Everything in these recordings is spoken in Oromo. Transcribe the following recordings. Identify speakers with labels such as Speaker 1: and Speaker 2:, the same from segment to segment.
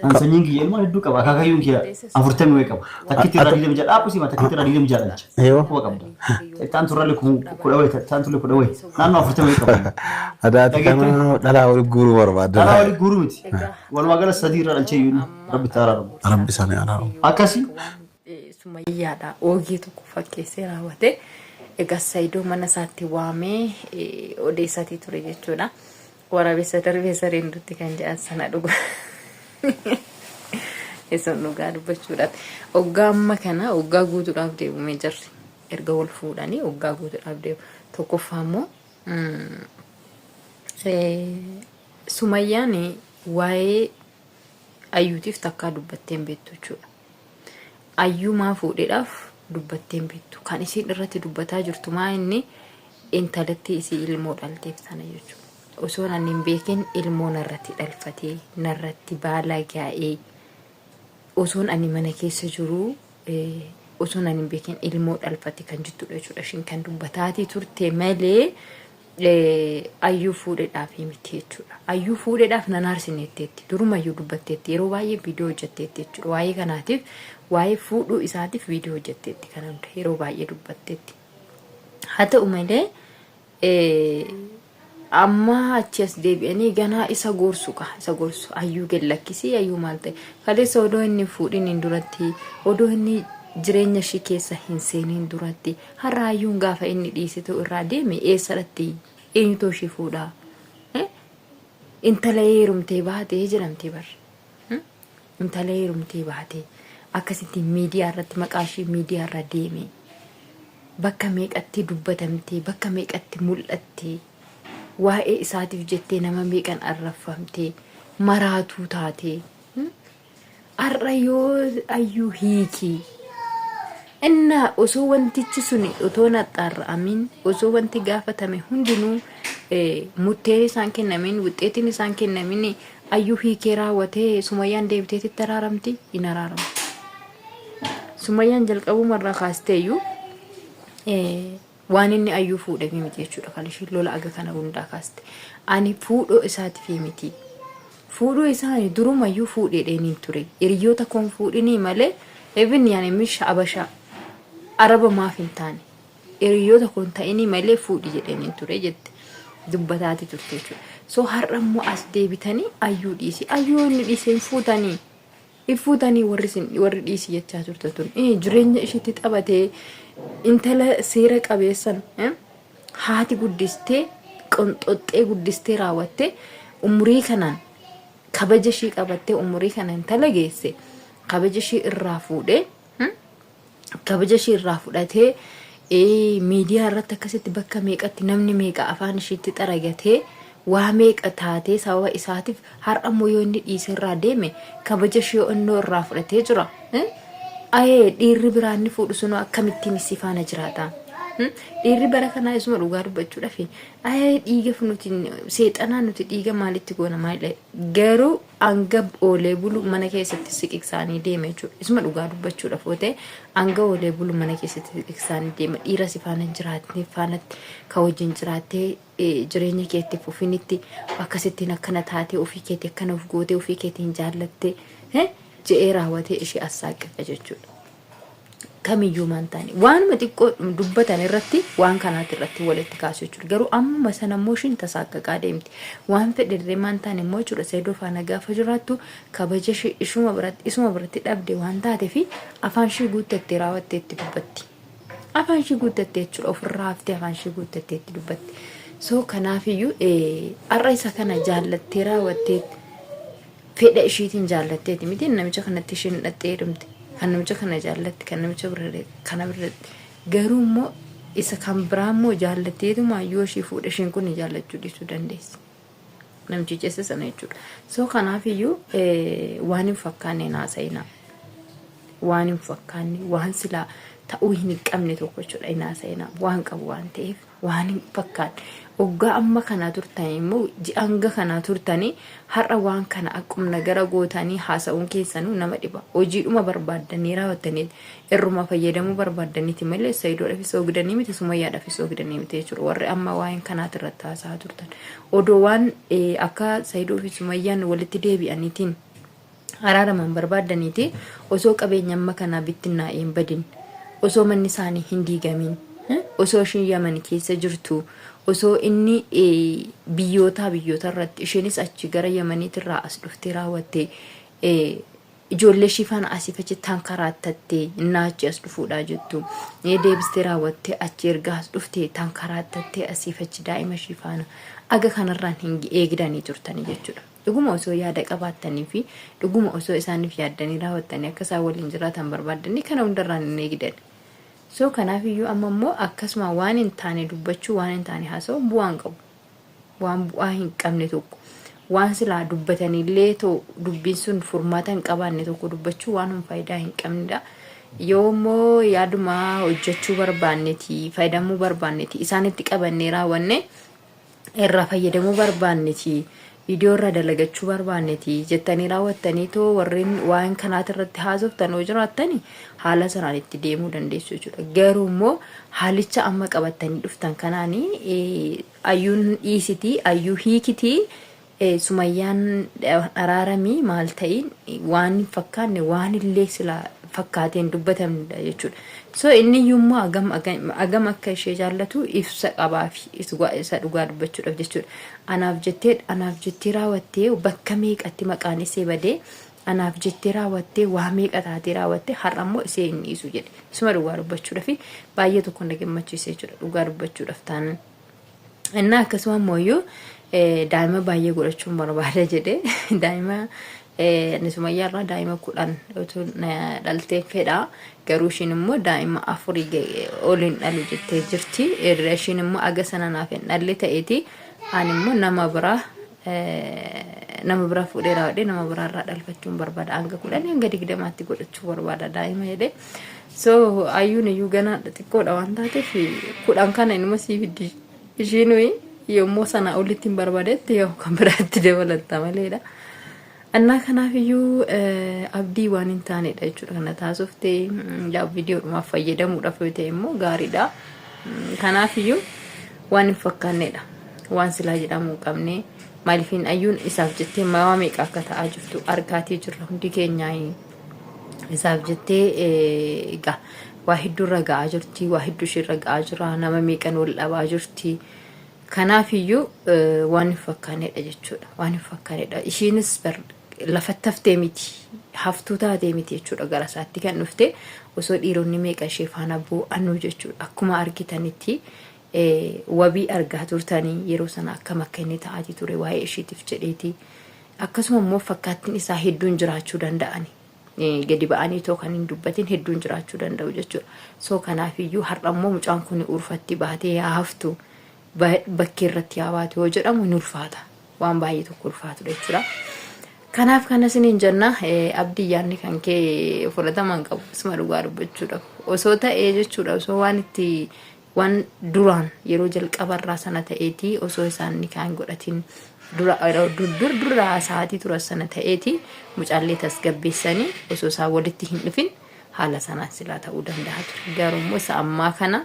Speaker 1: Ansonyin ki yelma heddu qaba akaakayyuun kiya afurtamii way qaba takkitti irraa diidama jedha dhaabusima takkitti irraa diidama jedha quba qabda taan turraalee kudha way taan turraalee kudha way naannoo afurtamii way qaba
Speaker 2: adaati kana dhalaa wali guuruu barbaada
Speaker 1: dhalaa wali guuruu miti walumaa gala sadii irraa dhalcheeyyuun rabbi taaraaramu
Speaker 2: rabbi isaanii araaramu
Speaker 1: akkasi
Speaker 3: sumayyaadha oogii tokko fakkeessee raawwate egaa saayidoo mana isaatti waamee odeessatii ture jechuudha waraabessa darbeessa reendutti kan jedhan sana dhugu eson dhugaa dubbachuudhaaf oggaa amma kana oggaa guutuudhaaf deemumee jirri erga wal fuudhanii oggaa guutuudhaaf deemu tokkoffaa immoo sumayyaan waa'ee ayyuutiif takkaa dubbatteen beektu jechuudha ayyuu maa fuudheedhaaf dubbatteen beektu kan isiin irratti dubbataa jirtu maa inni intalatti isii ilmoo dhalteef sana jechuudha osoon ani hin beekin ilmoo narratti dhalfatee narratti baala gaa'ee osoon ani mana keessa jiru osoon ani hin beekin ilmoo dhalfate kan jittudha jechuudha shin kan dubbataatii turte malee ayyuu fuudheedhaaf miti jechuudha ayyuu fuudheedhaaf nan aarsineetteetti durumayyuu dubbatteetti yeroo baay'ee viidiyoo hojjetteetti jechuudha waa'ee kanaatiif waa'ee fuudhuu isaatiif viidiyoo hojjetteetti kan hunda yeroo baay'ee dubbatteetti haa ta'u malee amma achi as deebi'anii ganaa isa gorsu ayyuu gallakkisii ayyuu maal ta'e kaleessa odoo inni fuudhin hin duratti odoo inni jireenya ishii keessa hin seeniin duratti har'a ayyuun gaafa inni dhiisitu irraa deeme eessadhatti eenyutoo ishii fuudhaa intala heerumtee baatee jedhamtee bar intala heerumtee baatee akkasitti miidiyaa irratti maqaa ishii miidiyaa irra deeme bakka meeqatti dubbatamtee bakka meeqatti mul'attee waa'ee isaatiif jettee nama meeqan arrafamtee maraatuu taatee har'a yoo ayyuu hiikii inna osoo wantichi suni otoo naxxaarra'amiin osoo wanti gaafatame hundinuu murteen isaan kennamin wuxxeetiin isaan kennamin ayyuu hiikee raawwatee sumayyaan deebiteetti araaramti hin araaramu sumayyaan jalqabumarraa kaasteeyyuu waan inni ayyuu fuudhee miti jechuudha kan ishee lola aga kana hundaa kaaste ani fuudhoo isaatiif miti fuudhoo isaanii durumayyuu fuudhee dheeniin ture hiriyoota koon fuudhinii malee even yaani misha abasha araba maaf hin taane hiriyoota koon ta'inii malee fuudhi jedhaniin ture jette dubbataati turte jechuudha so har'a immoo as deebitanii ayyuu dhiisi ayyuu inni dhiiseen fuutanii warri dhiisi jechaa turte tun jireenya isheetti taphatee intala seera qabeessan haati guddistee qonxoxxee guddistee raawwattee umurii kanaan kabaja ishii qabattee umurii kanaan intala geesse kabaja ishii irraa fuudhee kabaja ishii irraa fudhatee miidiyaa irratti akkasitti bakka meeqatti namni meeqa afaan ishiitti xaragatee waa meeqa taatee sababa isaatiif har'a immoo yoo inni dhiisee irraa deeme kabaja ishii onnoo irraa fudhatee jira dhiirri biraanni fuudhu sun akkamittiin isii faana jiraata dhiirri bara kanaa isuma dhugaa dubbachuudhaaf dhiiga nuti seexanaa nuti dhiiga maalitti goona maali garuu hanga oolee bulu mana keessatti siqiksaanii deeme jechuudha isuma dhugaa dubbachuudhaaf ta'e hanga oolee bulu mana keessatti siqiksaanii deema dhiira si faana jiraatee faanatti ka wajjin jiraatee jireenya keetti fufinitti akkasittiin akkana taatee ofii keetti akkana of gootee ofii keetiin jaallattee je'ee raawwatee ishee assaaqqa jechuudha kamiyyuu maantaani waanuma xiqqoo dubbatan irratti waan kanaati irratti walitti kaasu jechuudha garuu amma sana mooshin tasaaqqaqaa deemti waan fedhirree maantaan immoo jechuudha seedoo faana gaafa jiraattu kabaja isuma biratti dhabde waan taatee fi afaan ishee guuttattee raawwattee itti dubbatti afaan ishee guuttattee jechuudha ofirraa haftee afaan ishee guuttattee itti dubbatti so kanaafiyyuu har'a isa kana jaallattee raawwattee fedha isheetiin jaallatteeti miti namicha kanatti isheen hidhattee hedumte kan namicha kana jaallatti kan namicha kana birratti garuu immoo isa kan biraa immoo jaallatteetuma yoo ishee fuudha isheen kun jaallachuu dhiisuu dandeessi namticha sana jechuudha so kanaafiyyuu waan hin fakkaanne naasa'ina waan hin fakkaanne waan silaa ta'uu hin qabne tokko jechuudha naasa'ina waan qabu waan ta'eef waan hin fakkaanne. Oggaa amma kana turtanii immoo ji'anga kana turtanii har'a waan kana akkuma gara gootanii haasa'uun keessanuu nama dhiba. Hojiidhuma barbaaddanii raawwattanii irruma fayyadamuu barbaaddaniiti malee Saidoodhaaf isoo gidanii miti Sumayyaadhaaf isoo gidanii miti jechuudha. Warri amma waa'een kanaati irratti haasa'aa turtan. Odoo waan akka Saidoo fi Sumayyaan walitti deebi'aniitiin araaraman barbaaddaniiti osoo qabeenya amma kanaa bittinnaa'ee hin badin osoo manni isaanii hin diigamin osoo ishiin Yaman keessa jirtu osoo inni biyyoota irratti isheenis achi gara Yamaniitirraa as dhuftee raawwattee ijoollee shifaan asiifachi tankaraatattee innaachi as dhufuudhaa jettu deebistee raawwattee achi ergaa as dhuftee tankaraatattee asiifachi daa'ima shifaana aga kanarraan hin eegdanii turtanii jechuudha. Dhuguma osoo yaada qabaatanii fi dhuguma osoo isaaniif yaaddanii raawwattanii akka isaan waliin jiraatan barbaadanii kana hundarraan hin eegdan. So kanaaf iyyuu amma immoo akkasuma waan hin taane dubbachuu waan hin taane haasa'u bu'aan qabu. Waan bu'aa hin qabne tokko waan silaa dubbatanillee too dubbiin sun furmaata hin qabaanne tokko dubbachuu waan faayidaa hin qabnedha. Yoo immoo yaaduma hojjechuu barbaanneeti fayyadamuu barbaanneeti isaanitti qabannee raawwanne irraa fayyadamuu barbaanneeti video irra dalagachuu barbaanneeti jettanii raawwattanii too warreen waan kanaat irratti haasoftan oo jiraatanii haala sanaan itti deemuu dandeessu jechuudha. Garuu immoo haalicha amma qabatanii dhuftan kanaanii ayyuun dhiisitii ayyuu hiikitii Sumayyaan araaramii maal ta'in waan fakkaanne waan illee sila fakkaateen dubbatamudha jechuudha. So inni yummoo agam akka ishee jaallatu ibsa qabaa fi isa dhugaa dubbachuudhaaf jechuudha. Anaaf jettee raawwattee bakka meeqatti maqaan isee badee anaaf jettee raawwattee waa meeqa taatee raawwattee har'a immoo isee hin dhiisu jedhe. Isuma dhugaa dubbachuudhaaf baay'ee tokko na gammachiisee jechuudha dhugaa dubbachuudhaaf taanaan. Innaa akkasuma immoo daa'ima baay'ee godhachuun barbaada jedhe daa'ima ni Sumayyaarraa daa'ima 10 otoo dhaltee fedha garuu ishiin immoo daa'ima 4 oliin dhalu jettee jirti. Ishiin immoo aga sana naaf hin dhalle ta'eeti ani immoo nama biraa fuudhee raawwadhee nama biraarraa dhalfachuun barbaada hanga 10 hanga 20tti godhachuu barbaada daa'ima jedhe. So ayyuun iyyuu gana xiqqoodha waan taateef 10 kana inuma siifiddi ishiin yommuu sana olitti hin barbaadetti yoo kan biraatti dabalatta maleedha. Annaa kanaaf iyyuu abdii waan hin taanedha jechuudha. Kana taasiftee viidiyoodhumaaf fayyadamuudhaaf yoo ta'e immoo gaariidha. Kanaaf iyyuu waan hin fakkaannedha. Waan silaa jedhamuu qabne maaliifin ayyuun isaaf jettee waa meeqa akka ta'aa jirtu argaatii jirra hundi keenyaa isaaf jettee egaa waa hedduurra ga'aa jirti waa hedduu ishirra ga'aa jira nama meeqan wal dhabaa jirti. Kanaaf iyyuu waan hin fakkaannedha jechuudha. Waan hin fakkaannedha. Ishiinis lafatti haftee miti haftuu taatee miti jechuudha gara isaatti kan dhufte osoo dhiironni meeqa ishee faana bu'anuu jechuudha. Akkuma argitanitti wabii argaa turtanii yeroo sana akkam akka inni ta'aa ture waa'ee isheetiif jedheeti. Akkasuma immoo fakkaattiin isaa hedduun jiraachuu danda'ani. Gadi ba'anii too kan hin dubbatin hedduun jiraachuu danda'u jechuudha. So kanaaf iyyuu har'a immoo mucaan kun urfatti baatee yaa haftu bakki irratti yaa baate yoo jedhamu ni ulfaata. Waan baay'ee tokko ulfaatudha jechuudha. Kanaaf kanas ni jenna abdii yaadni kan kee fudhataman qabu isuma dhugaa dubbachuudhaaf osoo ta'ee jechuudha. Osoo waan duraan yeroo jalqabarraa sana ta'eeti osoo isaan ni kan godhatin dura sa'aatii tura sana ta'eeti mucaallee tasgabbeessanii osoo isaan walitti hin dhufin haala sanaan silaa ta'uu danda'a ture. Garuu immoo isa ammaa kana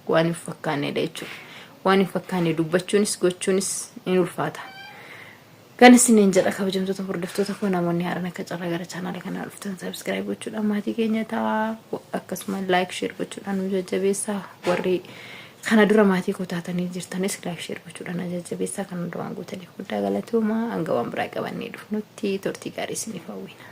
Speaker 3: waan hin fakkaannedha jechuudha. Waan hin fakkaanne dubbachuunis gochuunis ni ulfaata. Ganis ni jedha kabajamtoota hordoftoota koo namoonni haaraan akka carraa gara chaanaala kanaa dhuftan subscribe gochuudhaan maatii keenya ta'aa akkasuma like share gochuudhaan nu jajjabeessaa warri kana dura maatii koo taatanii jirtanis like share gochuudhaan nu jajjabeessaa kan duraan gootaniif guddaa galatooma hanga waan biraa qabannee dhufnutti turtii gaarii isiniif hawwina.